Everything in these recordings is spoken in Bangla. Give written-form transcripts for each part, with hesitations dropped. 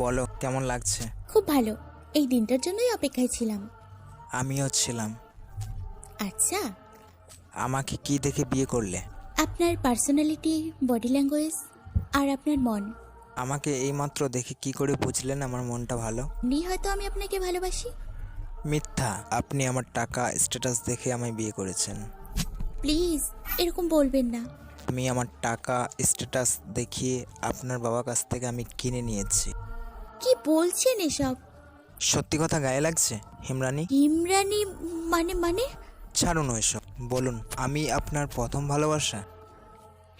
বলো কেমন লাগছে? খুব ভালো। এই দিনটার জন্যই অপেক্ষায় ছিলাম। আমিও ছিলাম। আচ্ছা, আমাকে কি দেখে বিয়ে করলে? আপনার পার্সোনালিটি, বডি ল্যাঙ্গুয়েজ আর আপনার মন। আমাকে এইমাত্র দেখে কি করে বুঝলেন আমার মনটা ভালো? হয়তো আমি আপনাকে ভালোবাসি। মিথ্যা। আপনি আমার টাকা স্ট্যাটাস দেখে আমায় বিয়ে করেছেন। প্লিজ এরকম বলবেন না। আমি আমার টাকা স্ট্যাটাস দেখিয়ে আপনার বাবার কাছ থেকে আমি কিনে নিয়েছি। কি বলছেন এসব? সত্যি কথা গায়ে লাগছে হিমরানি? ইমরানি মানে মানে ছাড়ুন এসব, বলুন আমি আপনার প্রথম ভালোবাসা?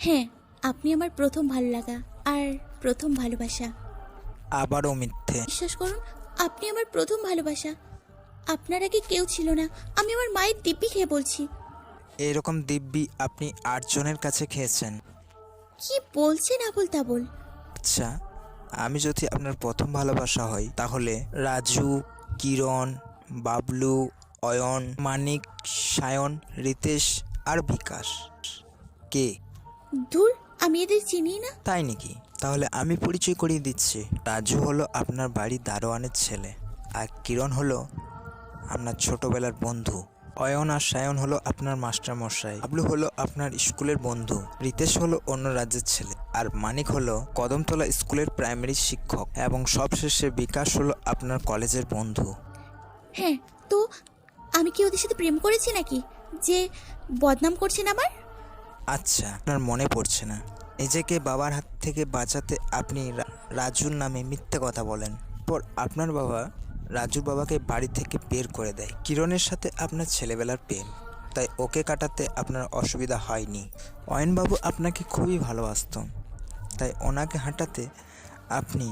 হ্যাঁ, আপনি আমার প্রথম ভালো লাগা আর প্রথম ভালোবাসা। আবারও মিথ্যে। বিশ্বাস করুন, আপনি আমার প্রথম ভালোবাসা। আপনার আগে কেউ ছিল না। আমি আমার মায়ের দিব্যি খেয়ে বলছি। এরকম দিব্যি আপনি 8 জনের কাছে খেয়েছেন। কি বলছেন আবোল তাবোল? আচ্ছা, আমি যদি আপনার প্রথম ভালোবাসা হই তাহলে রাজু, কিরণ, বাবলু, অয়ন, মানিক, সায়ন, রিতেশ আর বিকাশ কে? ধুর, আমি এদের চিনি না। তাই নাকি? তাহলে আমি পরিচয় করিয়ে দিচ্ছি। রাজু হলো আপনার বাড়ির দারোয়ানের ছেলে, আর কিরণ হলো আপনার ছোটবেলার বন্ধু। অয়ন আর সায়ন হলো আপনার মাস্টার মশাই। বাবলু হলো আপনার স্কুলের বন্ধু। রিতেশ হলো অন্য রাজ্যের ছেলে, আর মানিক হলো কদমতলা স্কুলের প্রাইমারি শিক্ষক, এবং সবশেষে বিকাশ হলো আপনার কলেজের বন্ধু। হ্যাঁ, তো আমি কি ওদের সাথে প্রেম করেছি নাকি যে বদনাম করছেন আমার? আচ্ছা, আপনার মনে পড়ছে না? নিজেকে বাবার হাত থেকে বাঁচাতে আপনি রাজুর নামে মিথ্যে কথা বলেন। পর আপনার বাবা রাজুর বাবাকে বাড়ি থেকে বের করে দেয়। কিরণের সাথে আপনার ছেলেবেলার প্রেম, তাই ওকে কাটাতে আপনার অসুবিধা হয়নি। অয়নবাবু আপনাকে খুবই ভালোবাসত, তাই ওনাকে হাঁটাতে আপনি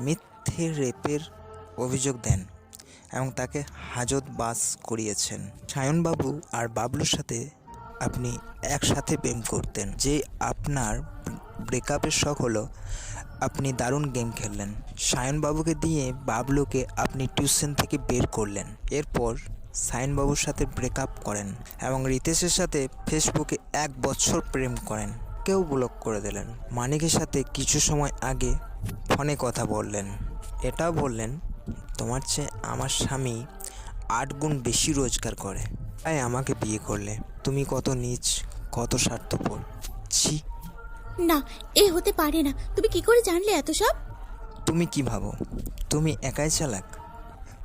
মিথ্যে রেপের অভিযোগ দেন এবং তাকে হাজতবাস করিয়েছেন। সায়নবাবু আর বাবলুর সাথে আপনি একসাথে প্রেম করতেন। যে আপনার ব্রেকআপের শখ হলো আপনি দারুণ গেম খেললেন। সায়নবাবুকে দিয়ে বাবলুকে আপনি টিউশন থেকে বের করলেন। এরপর সায়নবাবুর সাথে ব্রেকআপ করেন এবং রিতেশের সাথে ফেসবুকে 1 বছর প্রেম করেন, কেউ ব্লক করে দিলেন। মানিকের সাথে কিছু সময় আগে ফোনে কথা বললেন, এটাও বললেন তোমার চেয়ে আমার স্বামী 8 গুণ বেশি রোজগার করে, তাই আমাকে বিয়ে করলে। তুমি কত নীচ, কত স্বার্থপর! ছি! না, এ হতে পারে না। তুমি কি করে জানলে এত সব? তুমি কি ভাবো তুমি একাই চালাক?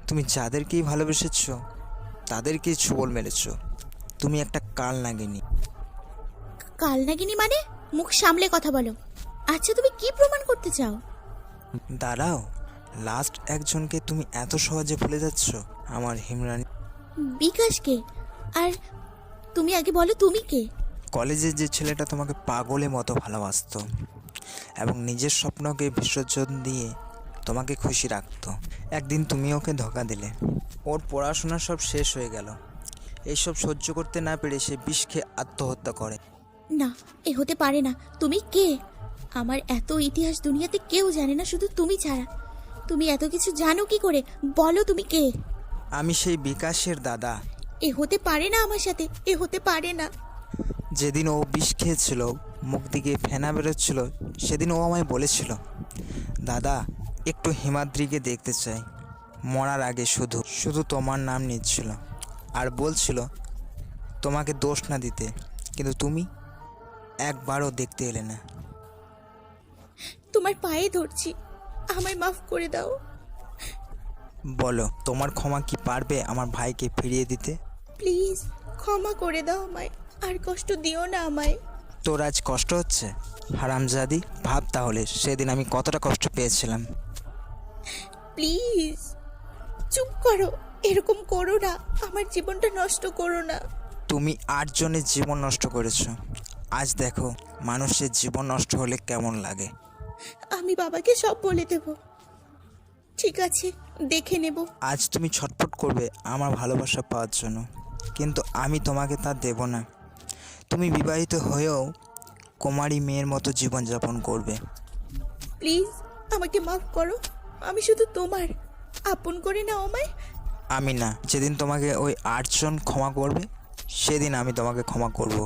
তুমি যাদেরকেই ভালোবেসেছ তাদেরকেই ছোবল মেরেছ। তুমি একটা কাল নাগিনী। কাল নাগিনী মানে? মুখ সামলে কথা বলো। আচ্ছা, তুমি কি প্রমাণ করতে চাও? দাঁড়াও, লাস্ট একজনকে তুমি এত সহজে ভুলে যাচ্ছ? আমার হিমরানি। বিকাশকে? আর তুমি আগে বলো, তুমি কে? কলেজের যে ছেলেটা তোমাকে পাগলের মতো ভালোবাসতো এবং নিজের স্বপ্নকে বিসর্জন দিয়ে তোমাকে খুশি রাখতো, একদিন তুমি ওকে ধোঁকা দিলে। ওর পড়াশোনা সব শেষ হয়ে গেল। এইসব সহ্য করতে না পেরে সে বিষ খেয়ে আত্মহত্যা করে। না, এ হতে পারে না। তুমি কে? আমার এত ইতিহাস দুনিয়াতে কেউ জানে না, শুধু তুমি ছাড়া। তুমি এত কিছু জানো কি করে? বলো তুমি কে? আমি সেই বিকাশের দাদা। এ হতে পারে না আমার সাথে, এ হতে পারে না। যেদিন ও বিষ খেয়েছিল, মুখ দিকে ফেনা বেরোচ্ছিল, সেদিন ও আমায় বলেছিল, দাদা একটু হিমাদ্রিকে দেখতে চাই। মরার আগে শুধু শুধু তোমার নাম নিচ্ছিল আর বলছিল তোমাকে দোষ না দিতে, কিন্তু তুমি একবারও দেখতে এলে না। তোমার পায়ে ধরছি, আমায় মাফ করে দাও। বলো, তোমার ক্ষমা কি পারবে আমার ভাইকে ফিরিয়ে দিতে? প্লিজ ক্ষমা করে দাও আমায়, আর কষ্ট দিও না আমায়। তোর আজ কষ্ট হচ্ছে? হারামজাদি, ভাব তাহলে সেদিন আমি কতটা কষ্ট পেয়েছিলাম। প্লিজ চুপ করো, এরকম করো না, আমার জীবনটা নষ্ট করো না। তুমি 8 জনের জীবন নষ্ট করেছো। আজ দেখো মানুষের জীবন নষ্ট হলে কেমন লাগে। আমি বাবাকে সব বলে দেব। ঠিক আছে, দেখে নেব। আজ তুমি ছটফট করবে আমার ভালোবাসা পাওয়ার জন্য, কিন্তু আমি তোমাকে তা দেব না। তুমি বিবাহিত হয়েও কুমারী মেয়ের মতো জীবনযাপন করবে। প্লিজ আমাকে মাফ করো, আমি শুধু তোমার। আপন করে নাও আমায়। আমি না, যেদিন তোমাকে ওই 8 জন ক্ষমা করবে সেদিন আমি তোমাকে ক্ষমা করব।